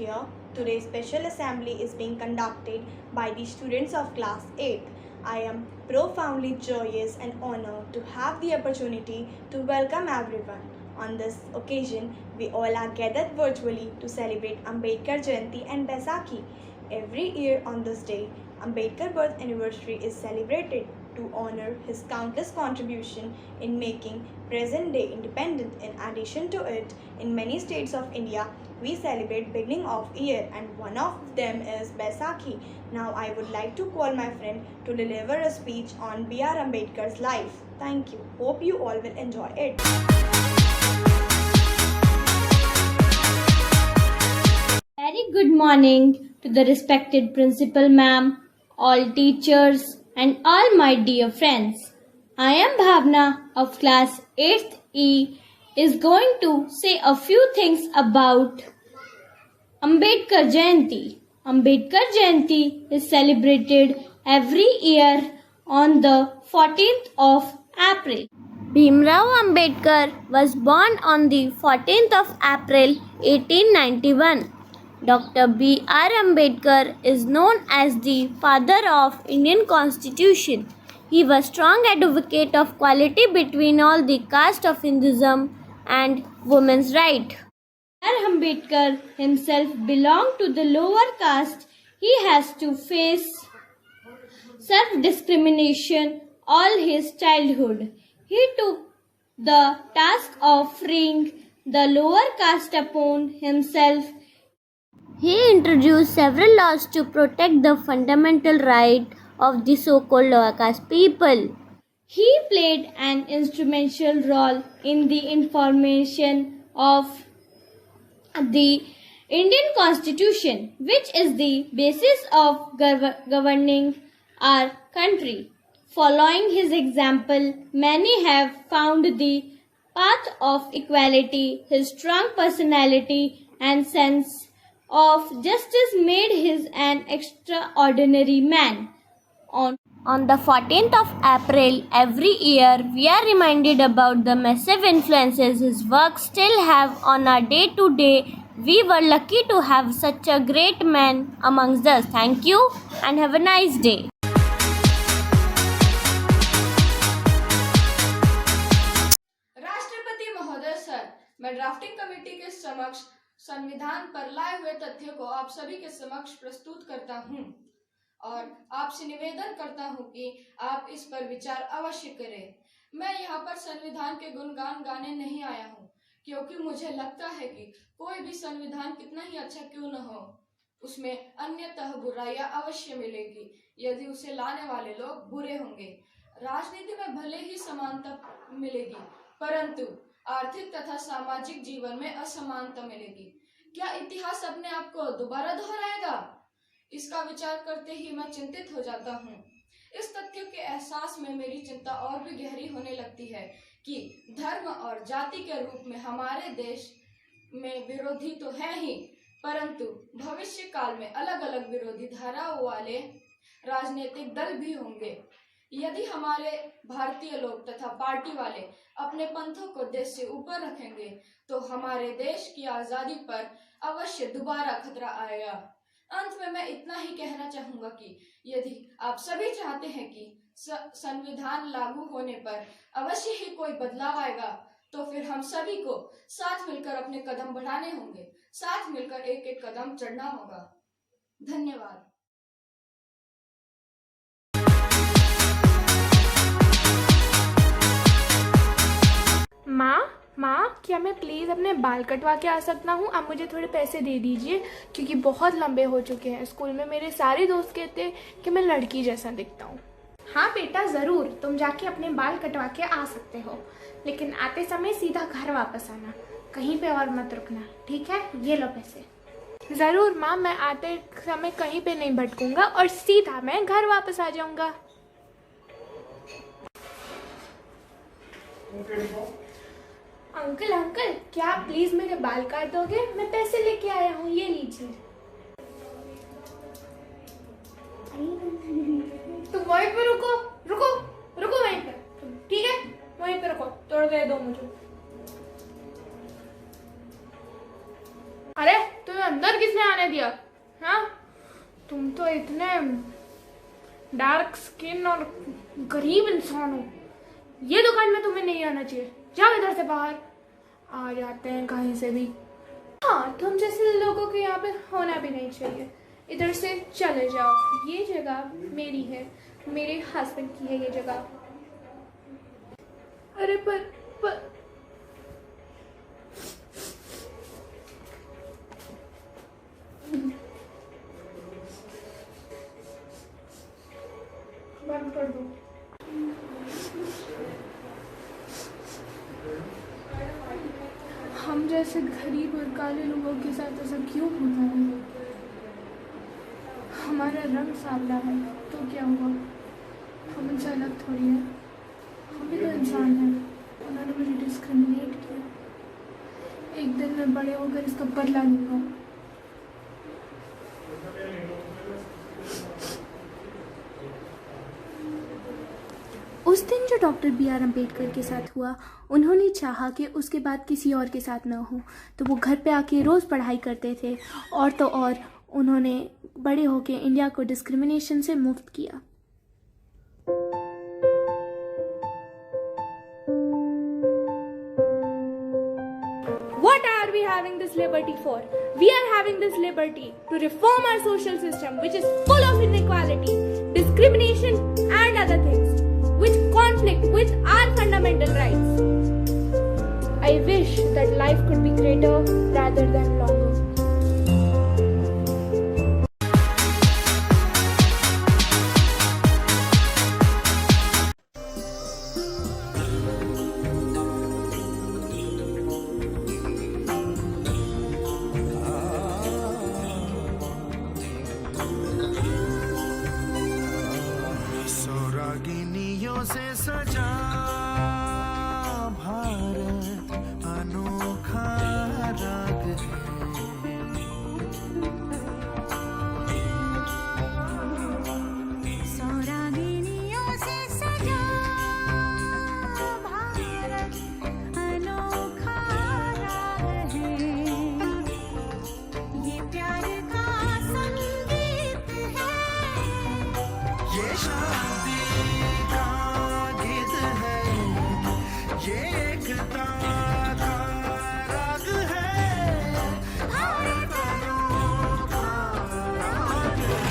here. Today's special assembly is being conducted by the students of class 8. I am profoundly joyous and honored to have the opportunity to welcome everyone. On this occasion, we all are gathered virtually to celebrate Ambedkar Jayanti and Baisakhi. Every year on this day, Ambedkar birth anniversary is celebrated to honor his countless contribution in making present day independent. In addition to it, in many states of India, we celebrate beginning of year and one of them is Baisakhi. Now I would like to call my friend to deliver a speech on B.R. Ambedkar's life. Thank you. Hope you all will enjoy it. Very good morning to the respected principal ma'am, all teachers and all my dear friends. I am Bhavna of class 8th E is going to say a few things about Ambedkar Jayanti. Ambedkar Jayanti is celebrated every year on the 14th of April. Bhimrao Ambedkar was born on the 14th of April 1891. Dr. B.R. Ambedkar is known as the father of Indian Constitution. He was strong advocate of equality between all the caste of Hinduism and women's right. B.R. Ambedkar himself belonged to the lower caste. He has to face self-discrimination all his childhood. He took the task of freeing the lower caste upon himself. He introduced several laws to protect the fundamental right of the so-called lower caste people. He played an instrumental role in the information of the Indian Constitution, which is the basis of governing our country. Following his example, many have found the path of equality. His strong personality and sense of justice made him an extraordinary man. On the 14th of April every year, we are reminded about the massive influences his work still have on our day-to-day. We were lucky to have such a great man amongst us. Thank you and have a nice day. राष्ट्रपति महोदय sir, मैं drafting committee के समक्ष संविधान पर लाए हुए तथ्यों को आप सभी के समक्ष प्रस्तुत करता हूं और आपसे निवेदन करता हूं कि आप इस पर विचार अवश्य करें। मैं यहाँ पर संविधान के गुणगान गाने नहीं आया हूँ, क्योंकि मुझे लगता है कि कोई भी संविधान कितना ही अच्छा क्यों न हो, उसमें अन्यतः बुराइयां अवश्य मिलेगी यदि उसे लाने वाले लोग बुरे होंगे। राजनीति में भले ही समानता मिलेगी, परंतु आर्थिक तथा सामाजिक जीवन में असमानता मिलेगी। क्या इतिहास अपने आप को दोबारा दोहराएगा? इसका विचार करते ही मैं चिंतित हो जाता हूँ। इस तथ्य के एहसास में मेरी चिंता और भी गहरी होने लगती है कि धर्म और जाति के रूप में हमारे देश में विरोधी तो है ही, परंतु भविष्य काल में अलग अलग विरोधी धाराओं वाले राजनीतिक दल भी होंगे। यदि हमारे भारतीय लोग तथा पार्टी वाले अपने पंथों को देश से ऊपर रखेंगे तो हमारे देश की आजादी पर अवश्य दोबारा खतरा आएगा। अंत में मैं इतना ही कहना चाहूंगा कि यदि आप सभी चाहते हैं कि संविधान लागू होने पर अवश्य ही कोई बदलाव आएगा, तो फिर हम सभी को साथ मिलकर अपने कदम बढ़ाने होंगे, साथ मिलकर एक एक कदम चढ़ना होगा। धन्यवाद। माँ, क्या मैं प्लीज़ अपने बाल कटवा के आ सकता हूँ? आप मुझे थोड़े पैसे दे दीजिए, क्योंकि बहुत लंबे हो चुके हैं। स्कूल में मेरे सारे दोस्त कहते हैं कि मैं लड़की जैसा दिखता हूँ। हाँ बेटा, ज़रूर तुम जाके अपने बाल कटवा के आ सकते हो, लेकिन आते समय सीधा घर वापस आना, कहीं पे और मत रुकना, ठीक है? ये लो पैसे। ज़रूर माँ, मैं आते समय कहीं पे नहीं भटकूंगा और सीधा मैं घर वापस आ जाऊंगा। अंकल, क्या आप प्लीज़ मेरे बाल काट दोगे? मैं पैसे लेके आया हूँ, ये लीजिए। तुम वहीं पे रुको वहीं पे, ठीक है? वहीं पे रुको, थोड़ा दे दो मुझे। अरे तुम्हें अंदर किसने आने दिया? हाँ, तुम तो इतने डार्क स्किन और गरीब इंसान हो, ये दुकान में तुम्हें नहीं आना चाहिए। जाओ इधर से बाहर। आ जाते हैं कहीं से भी। हाँ, तुम जैसे लोगों के यहाँ पे होना भी नहीं चाहिए। इधर से चले जाओ, ये जगह मेरी है, मेरे हस्बैंड की है ये जगह। अरे पर बंद कर दो। हम जैसे गरीब और काले लोगों के साथ ऐसा क्यों होता है? हमारा रंग सांवला है तो क्या हुआ? हम उनसे अलग थोड़ी है, हम भी तो इंसान हैं। उन्होंने मुझे डिस्क्रिमिनेट किया। एक दिन मैं बड़े होकर इसका बदला लूंगा। उस दिन जो डॉक्टर B.R. अम्बेडकर के साथ हुआ, उन्होंने चाहा कि उसके बाद किसी और के साथ ना हो, तो वो घर पे आके रोज़ पढ़ाई करते थे। और तो और उन्होंने बड़े होके इंडिया को डिस्क्रिमिनेशन से मुक्त किया। What are we having this liberty for? We are having this liberty to reform our social system, which is full of inequality, discrimination, and other things, which conflict with our fundamental rights. I wish that life could be greater rather than longer. रागिनियों से सजा भारत अनोखा राग है। सौरागिनियों से सजा भारत अनोखा राग है। ये प्यार का संगीत है, ये शांति ये एकता का राग है, भारत अनोखा राग है।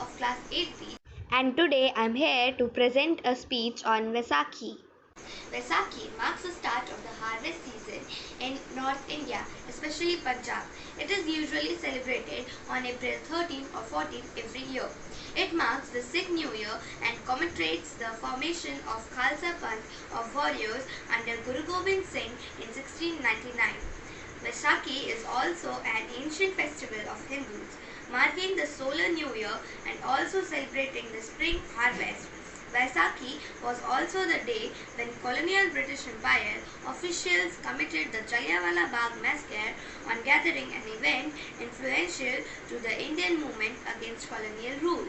Of class 8B, and today I am here to present a speech on Vaisakhi. Vaisakhi marks the start of the harvest season in North India, especially Punjab. It is usually celebrated on April 13 or 14 every year. It marks the Sikh New Year and commemorates the formation of Khalsa Panth of warriors under Guru Gobind Singh in 1699. Vaisakhi is also an ancient festival of Hindus, marking the solar new year and also celebrating the spring harvest. Vaisakhi was also the day when colonial British Empire officials committed the Jallianwala Bagh massacre on gathering an event influential to the Indian movement against colonial rule.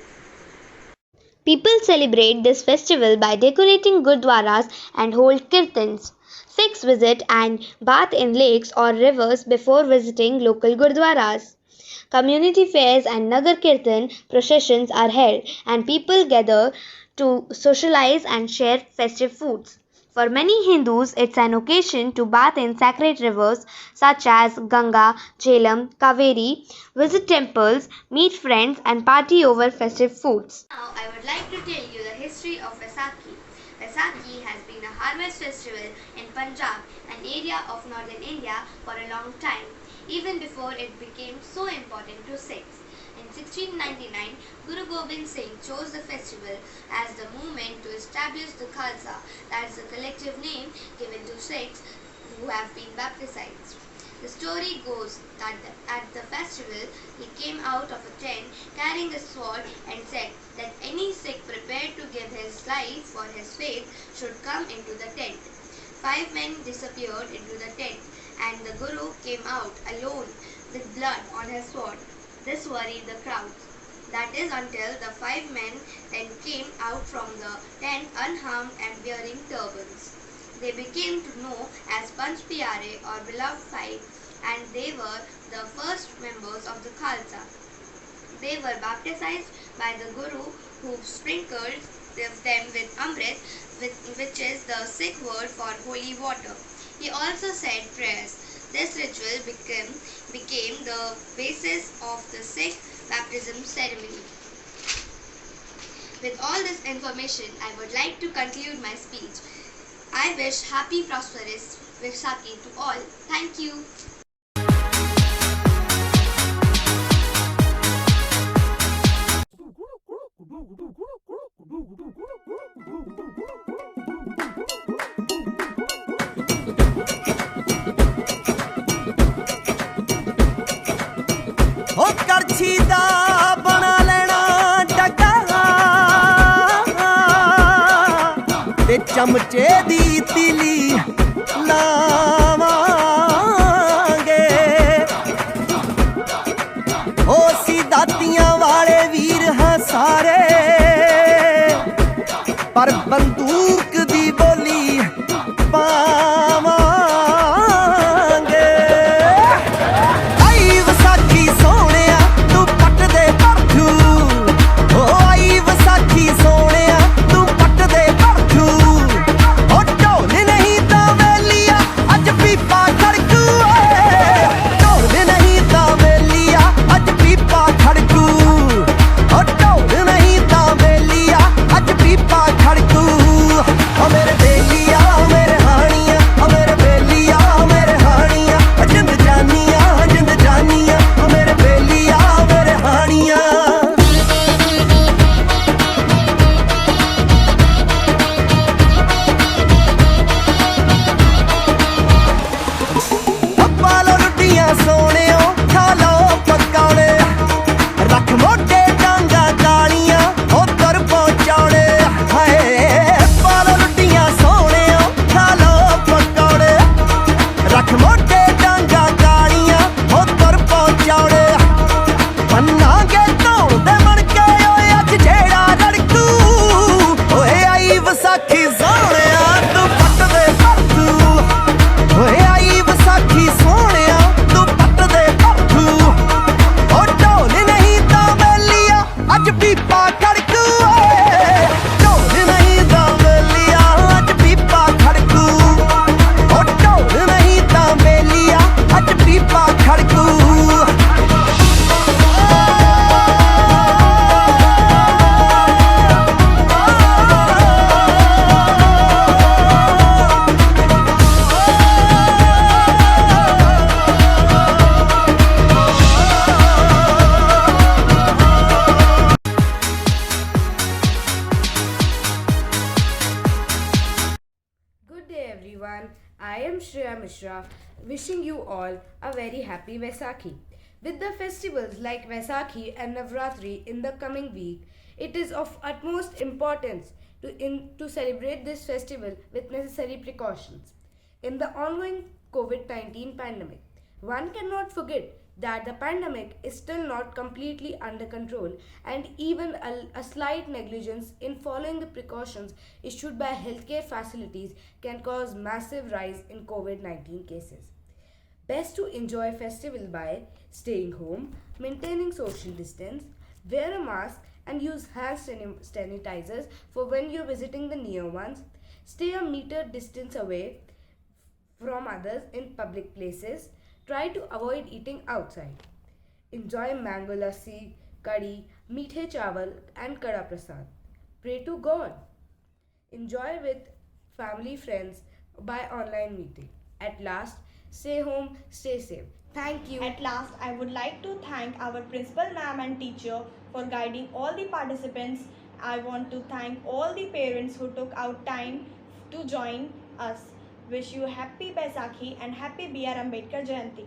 People celebrate this festival by decorating gurdwaras and hold kirtans. Sikhs visit and bath in lakes or rivers before visiting local gurdwaras. Community fairs and Nagar Kirtan processions are held, and people gather to socialize and share festive foods. For many Hindus, it's an occasion to bath in sacred rivers such as Ganga, Jhelum, Kaveri, visit temples, meet friends, and party over festive foods. Now, I would like to tell you the history of Vaisakhi. Vaisakhi has been a harvest festival in Punjab, an area of northern India, for a long time, even before it became so important to Sikhs. In 1699, Guru Gobind Singh chose the festival as the movement to establish the Khalsa, that is the collective name given to Sikhs who have been baptized. The story goes that at the festival, he came out of a tent carrying a sword and said that any Sikh prepared to give his life for his faith should come into the tent. 5 men disappeared into the tent, and the Guru came out alone with blood on his sword. This worried the crowd. That is until the 5 men then came out from the tent unharmed and wearing turbans. They became to know as Panch Pyare or Beloved Five, and they were the first members of the Khalsa. They were baptized by the Guru, who sprinkled them with Amrit, which is the Sikh word for holy water. He also said prayers. This ritual became the basis of the Sikh baptism ceremony. With all this information, I would like to conclude my speech. I wish happy, prosperous Vaisakhi to all. Thank you. ਹੋ ਕਰਛੀ ਦਾ ਬਣਾ ਲੈਣਾ ਡੱਗਾ ਤੇ ਚਮਚੇ ਦੀ ਤੀਲੀ ਲਾਵਾਂਗੇ ਹੋ ਸੀ ਦਾਤੀਆਂ ਵਾਲੇ ਵੀਰ ਹਾਂ ਸਾਰੇ ਪਰ ਬੰਦੂਕ ਦੀ ਬੋਲੀ ਪਾਵਾਂਗੇ everyone. I am Shreya Mishra, wishing you all a very happy Vaisakhi. With the festivals like Vaisakhi and Navratri in the coming week, it is of utmost importance to celebrate this festival with necessary precautions. In the ongoing COVID-19 pandemic, one cannot forget that the pandemic is still not completely under control, and even a slight negligence in following the precautions issued by healthcare facilities can cause massive rise in COVID-19 cases. Best to enjoy festival by staying home, maintaining social distance, wear a mask and use hand sanitizers for when you're visiting the near ones. Stay a meter distance away from others in public places. Try to avoid eating outside. Enjoy mango lassi, curry, meethe chawal and kada prasad. Pray to God. Enjoy with family friends by online meeting. At last, stay home, stay safe. Thank you. At last, I would like to thank our principal ma'am and teacher for guiding all the participants. I want to thank all the parents who took out time to join us. Wish you happy Baisakhi and happy B.R. Ambedkar Jayanti.